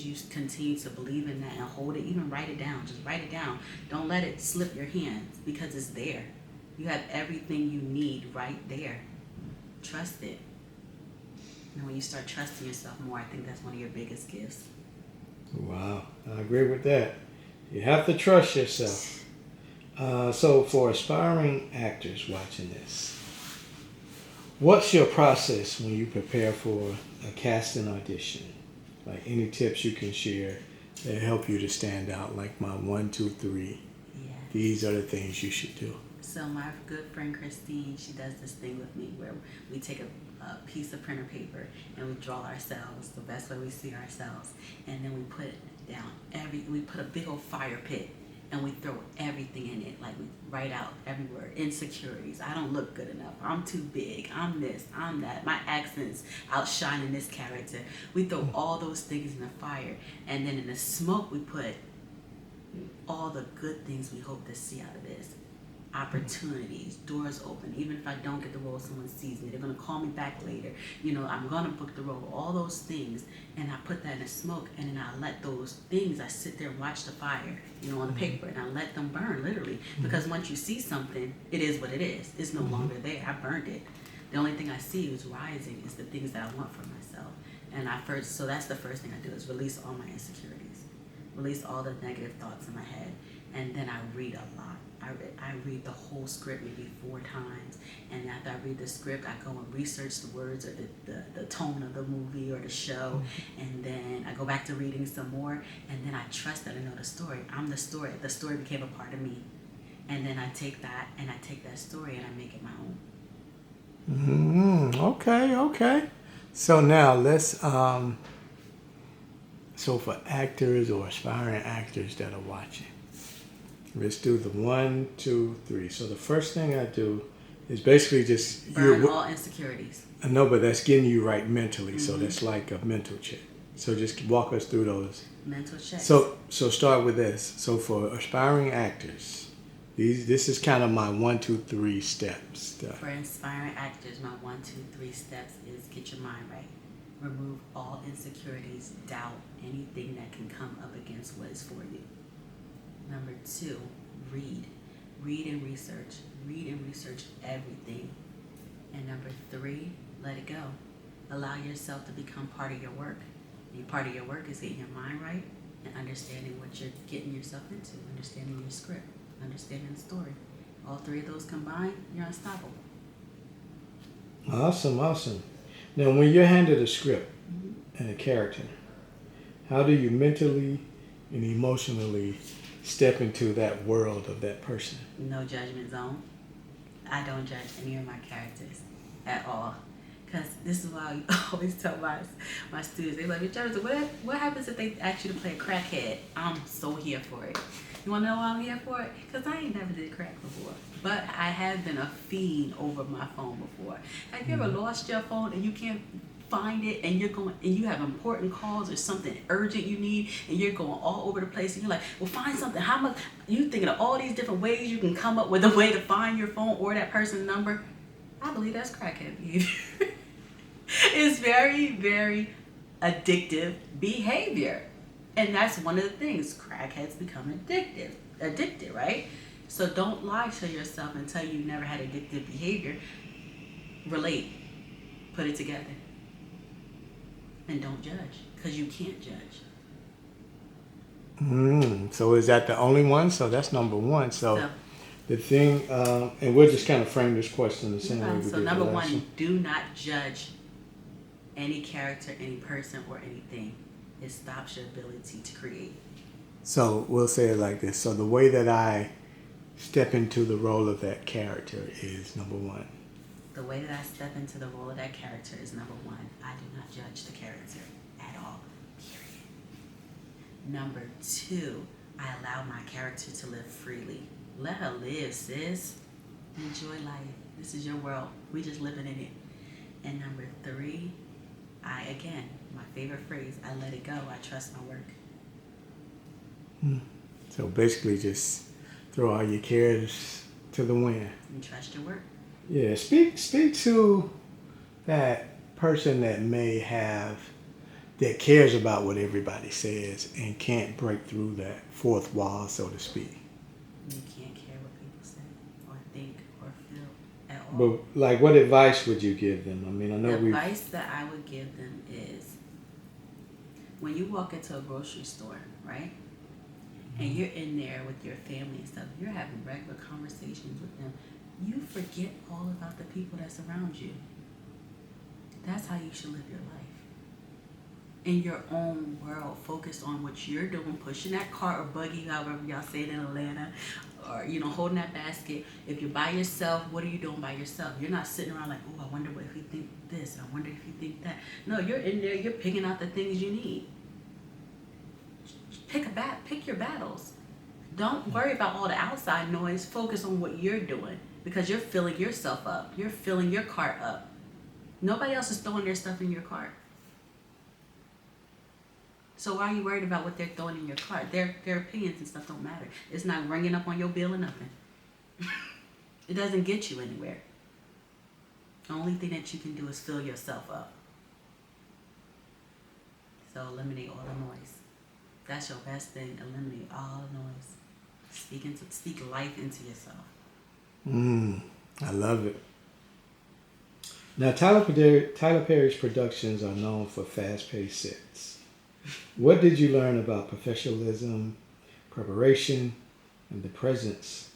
you continue to believe in that and hold it, even write it down. Just write it down. Don't let it slip your hands because it's there. You have everything you need right there. Trust it. And when you start trusting yourself more, I think that's one of your biggest gifts. Wow, I agree with that. You have to trust yourself. So for aspiring actors watching this, what's your process when you prepare for a casting audition? Like any tips you can share that help you to stand out, like my 1, 2, 3. Yeah. These are the things you should do. So my good friend Christine, she does this thing with me where we take a piece of printer paper and we draw ourselves the best way we see ourselves, and then we put down we put a big old fire pit and we throw everything in it. Like we write out every word. Insecurities. I don't look good enough. I'm too big. I'm this. I'm that. My accent's outshining this character. We throw all those things in the fire, and then in the smoke we put all the good things we hope to see out of this. Opportunities, doors open. Even if I don't get the role, someone sees me. They're gonna call me back later. I'm gonna book the role. All those things, and I put that in the smoke, and then I let those things. I sit there and watch the fire, on the paper, and I let them burn literally. Because once you see something, it is what it is. It's no longer there. I burned it. The only thing I see is rising is the things that I want for myself. And so that's the first thing I do is release all my insecurities, release all the negative thoughts in my head, and then I read a lot. I read the whole script maybe 4 times, and after I read the script, I go and research the words or the tone of the movie or the show, and then I go back to reading some more, and then I trust that I know the story. I'm the story. The story became a part of me, and then I take that story and I make it my own. Okay. So now let's so for actors or aspiring actors that are watching, let's do the 1, 2, 3. So the first thing I do is basically just burn all insecurities. I know, but that's getting you right mentally. So that's like a mental check. So just walk us through those mental checks. So start with this. So for aspiring actors, this is kind of my 1, 2, 3 steps. For aspiring actors, my 1, 2, 3 steps is get your mind right. Remove all insecurities, doubt, anything that can come up against what is for you. Number 2, read. Read and research. Read and research everything. And number 3, let it go. Allow yourself to become part of your work. And part of your work is getting your mind right and understanding what you're getting yourself into, understanding your script, understanding the story. All 3 of those combined, you're unstoppable. Awesome. Now, when you're handed a script and a character, how do you mentally and emotionally step into that world of that person? No judgment zone. I don't judge any of my characters at all. Because this is why I always tell my students, they're like, Jarvis, what happens if they ask you to play a crackhead? I'm so here for it. You want to know why I'm here for it? Because I ain't never did crack before. But I have been a fiend over my phone before. Have you ever lost your phone and you can't find it, and you have important calls or something urgent you need, and you're going all over the place, and you're like, well, find something. How much you thinking of all these different ways you can come up with a way to find your phone or that person's number? I believe that's crackhead behavior. It's very, very addictive behavior. And that's one of the things. Crackheads become addicted, right? So don't lie to yourself and tell you never had addictive behavior. Relate. Put it together. And don't judge, because you can't judge. So is that the only one? So that's number 1. So the thing, and we'll just kind of frame this question the same way we did. So number 1, do not judge any character, any person, or anything. It stops your ability to create. So we'll say it like this. So the way that I step into the role of that character is number 1. The way that I step into the role of that character is number 1. I do not judge the character at all, period. Number 2, I allow my character to live freely. Let her live, sis. Enjoy life. This is your world. We just living in it. And number 3, again, my favorite phrase, I let it go. I trust my work. So basically just throw all your cares to the wind. And trust your work. Yeah, speak to that person that may have that cares about what everybody says and can't break through that fourth wall, so to speak. You can't care what people say or think or feel at all. But like, what advice would you give them? I mean, I know The we. advice that I would give them is when you walk into a grocery store, right? And you're in there with your family and stuff, you're having regular conversations with them. You forget all about the people that's around you. That's how you should live your life. In your own world, focused on what you're doing, pushing that cart or buggy, however y'all say it in Atlanta, or holding that basket. If you're by yourself, what are you doing by yourself? You're not sitting around like, oh, I wonder what if he think this, I wonder if he think that. No, you're in there, you're picking out the things you need. Pick your battles. Don't worry about all the outside noise. Focus on what you're doing because you're filling yourself up. You're filling your cart up. Nobody else is throwing their stuff in your cart. So why are you worried about what they're throwing in your cart? Their opinions and stuff don't matter. It's not ringing up on your bill or nothing. It doesn't get you anywhere. The only thing that you can do is fill yourself up. So eliminate all the noise. That's your best thing. Eliminate all the noise. Speak life into yourself. I love it. Now, Tyler Perry's productions are known for fast-paced sets. What did you learn about professionalism, preparation, and the presence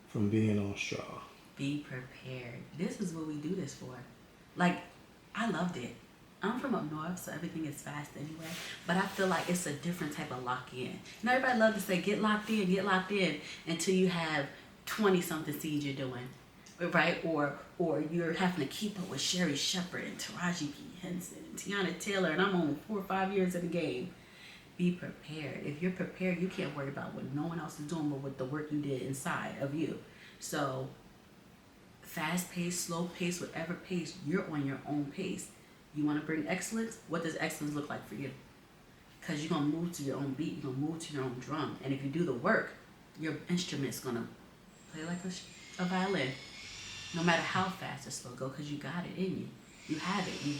from being on straw? Be prepared. This is what we do this for. Like, I loved it. I'm from up north, so everything is fast anyway. But I feel like it's a different type of lock in. Everybody loves to say, get locked in, until you have 20-something scenes you're doing, right? Or you're having to keep up with Sherry Shepherd and Taraji P. Henson and Tiana Taylor, and I'm only 4 or 5 years in the game. Be prepared. If you're prepared, you can't worry about what no one else is doing, but with the work you did inside of you. So, fast pace, slow pace, whatever pace, you're on your own pace. You want to bring excellence? What does excellence look like for you? Because you're going to move to your own beat. You're going to move to your own drum. And if you do the work, your instrument's going to play like a violin. No matter how fast or slow go, because you got it in you. You have it. You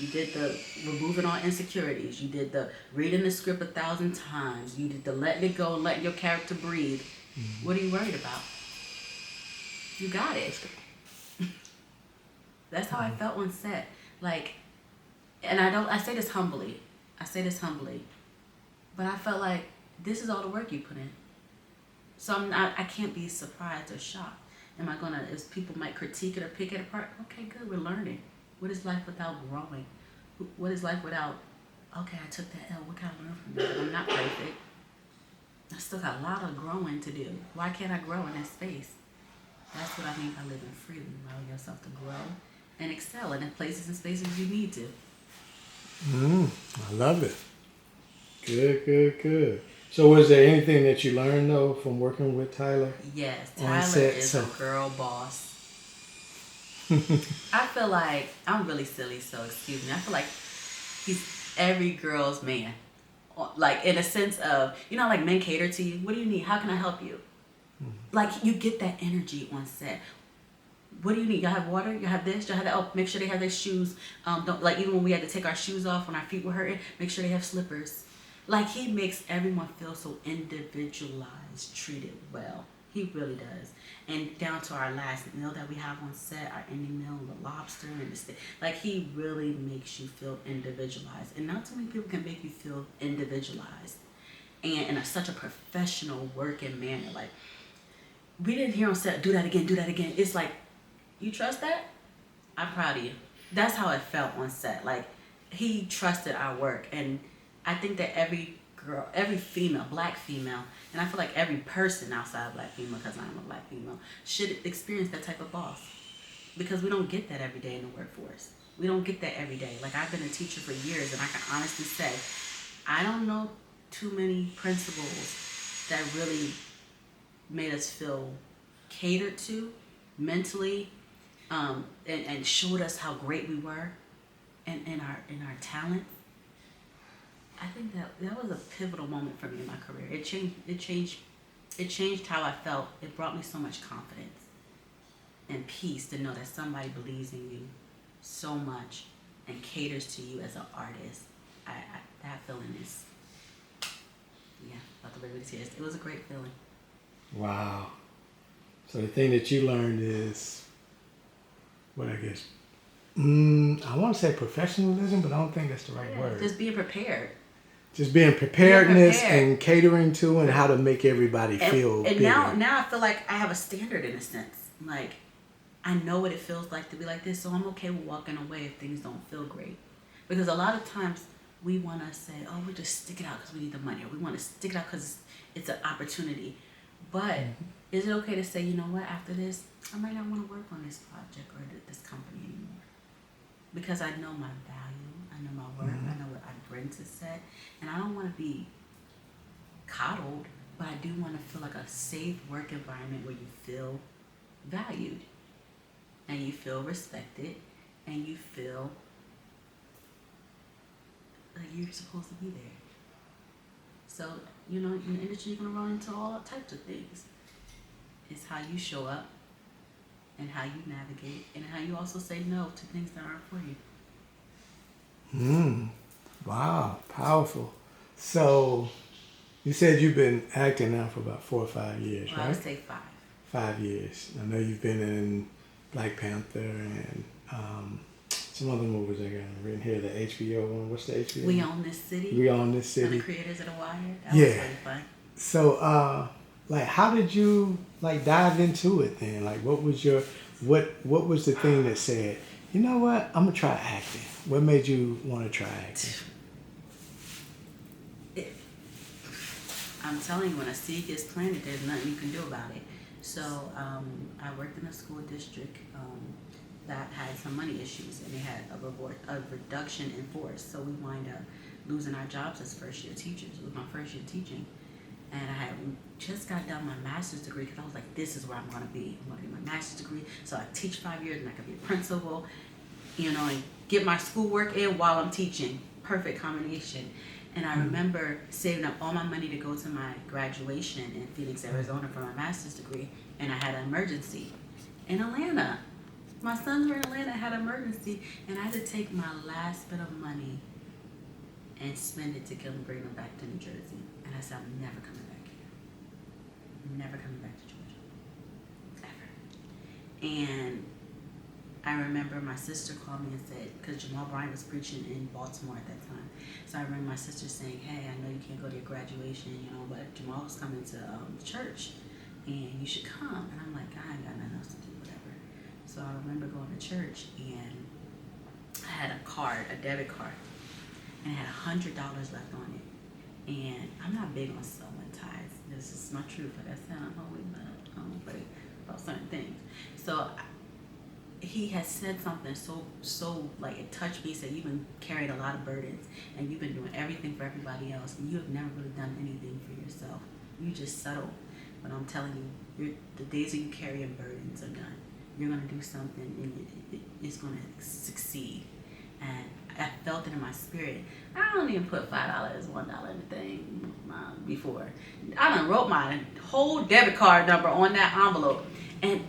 did the removing all insecurities. You did the reading the script 1,000 times. You did the letting it go and letting your character breathe. Mm-hmm. What are you worried about? You got it. That's how I felt on set. Like, and I say this humbly. But I felt like this is all the work you put in. So I can't be surprised or shocked. If people might critique it or pick it apart, okay, good, we're learning. What is life without growing? What is life without, okay, I took that L, what can I learn from that? I'm not perfect. I still got a lot of growing to do. Why can't I grow in that space? That's what I mean by living freely. Allow yourself to grow and excel in the places and spaces you need to. I love it. Good. So was there anything that you learned, though, from working with Tyler? Yes, Tyler is a girl boss. I feel like, I'm really silly, so excuse me. I feel like he's every girl's man. Like, in a sense of, like men cater to you. What do you need? How can I help you? Like, you get that energy on set. What do you need? Y'all have water? Y'all have this? Y'all have that? Oh, make sure they have their shoes. Even when we had to take our shoes off when our feet were hurting, make sure they have slippers. Like, he makes everyone feel so individualized, treated well. He really does. And down to our last meal that we have on set, our ending meal, the lobster and the steak. Like, he really makes you feel individualized. And not too many people can make you feel individualized. And in such a professional working manner. Like, we didn't hear on set, do that again. It's like, you trust that? I'm proud of you. That's how it felt on set. Like, he trusted our work. And I think that every girl, every female, black female, and I feel like every person outside of black female, because I'm a black female, should experience that type of boss. Because we don't get that every day in the workforce. We don't get that every day. Like, I've been a teacher for years, and I can honestly say, I don't know too many principals that really made us feel catered to mentally, and showed us how great we were and our talent. I think that was a pivotal moment for me in my career. It changed how I felt. It brought me so much confidence and peace to know that somebody believes in you so much and caters to you as an artist. that feeling is, yeah, about to break with tears. It was a great feeling. Wow. So the thing that you learned is, what I guess, I want to say professionalism, but I don't think that's the right word. Just being prepared. Just being preparedness prepared. and catering to and how to make everybody feel And bigger. now I feel like I have a standard in a sense. Like, I know what it feels like to be like this, so I'm okay with walking away if things don't feel great. Because a lot of times we want to say, oh, we just stick it out because we need the money, or we want to stick it out because it's an opportunity. But is it okay to say, you know what, after this, I might not want to work on this project or this company anymore? Because I know my value, I know my worth, I know what I bring to set, and I don't want to be coddled, but I do want to feel like a safe work environment where you feel valued, and you feel respected, and you feel like you're supposed to be there. So, you know, in the industry, you're going to run into all types of things. It's how you show up and how you navigate and how you also say no to things that aren't for you. Wow, powerful. So you said you've been acting now for about 4 or 5 years, Well, right? I would say 5. 5 years. I know you've been in Black Panther and some other movies I got written here. The HBO one. What's the HBO? We Own This City. We Own This And City. the creators of The Wire. That Yeah. was really fun. So, like, how did you like dive into it then? Like, what was your what was the thing that said, you know what, I'm gonna try acting? What made you want to try acting? I'm telling you, when a seed gets planted, there's nothing you can do about it. So I worked in a school district that had some money issues, and they had a reduction in force. So we wind up losing our jobs as first-year teachers. It was my first year teaching. And I had just got done my master's degree because I was like, this is where I'm going to be. I'm going to get my master's degree so I teach 5 years and I can be a principal, you know, and get my schoolwork in while I'm teaching. Perfect combination. And I remember saving up all my money to go to my graduation in Phoenix, Arizona for my master's degree, and I had an emergency in Atlanta. My sons were in Atlanta, I had an emergency, and I had to take my last bit of money and spend it to bring them back to New Jersey. And I said, I'm never coming back here. I'm never coming back to Georgia. Ever. And I remember my sister called me and said, because Jamal Bryant was preaching in Baltimore at that time. So I remember my sister saying, hey, I know you can't go to your graduation, you know, but Jamal was coming to church and you should come. And I'm like, I ain't got nothing else to do, whatever. So I remember going to church and I had a card, a debit card, and it had $100 left on it. And I'm not big on sewing ties. This is my truth. Like I said, I'm always about certain things. So he had said something so like it touched me. He said, you've been carrying a lot of burdens and you've been doing everything for everybody else and you have never really done anything for yourself. You just settle. But I'm telling you, the days that you carrying burdens are done. You're going to do something and it's going to succeed. And I felt it in my spirit. I don't even put $5, $1 in the thing before. I done wrote my whole debit card number on that envelope. And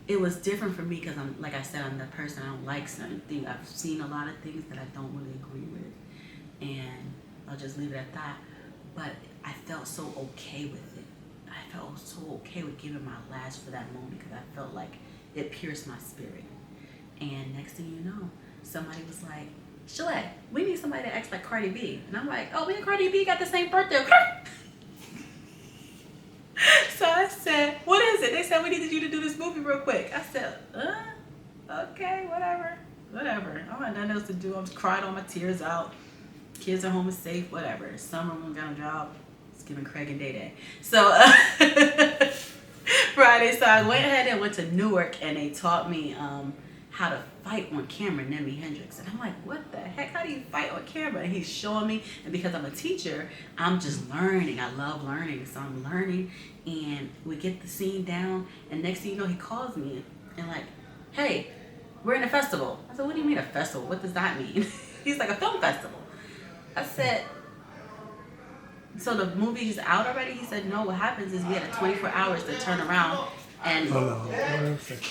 it was different for me because I'm, like I said, I'm the person, I don't like certain things. I've seen a lot of things that I don't really agree with. And I'll just leave it at that. But I felt so okay with it. I felt so okay with giving my last for that moment because I felt like it pierced my spirit. And next thing you know, somebody was like, Shalette, we need somebody that acts like Cardi B. And I'm like, oh, me and Cardi B got the same birthday. So I said, what is it? They said, we needed you to do this movie real quick. I said, okay, whatever. I don't have nothing else to do. I was crying all my tears out. Kids are home and safe, whatever. Summer, we got a job. It's giving Craig and Day. So Friday, so I went ahead and went to Newark and they taught me how to fight on camera, Nemi Hendrix. And I'm like, what the heck? How do you fight on camera? And he's showing me. And because I'm a teacher, I'm just learning. I love learning. So I'm learning. And we get the scene down. And next thing you know, he calls me and like, hey, we're in a festival. I said, what do you mean a festival? What does that mean? He's like, a film festival. I said, so the movie's out already? He said, no, what happens is we had 24 hours to turn around and... Hold on 1 second.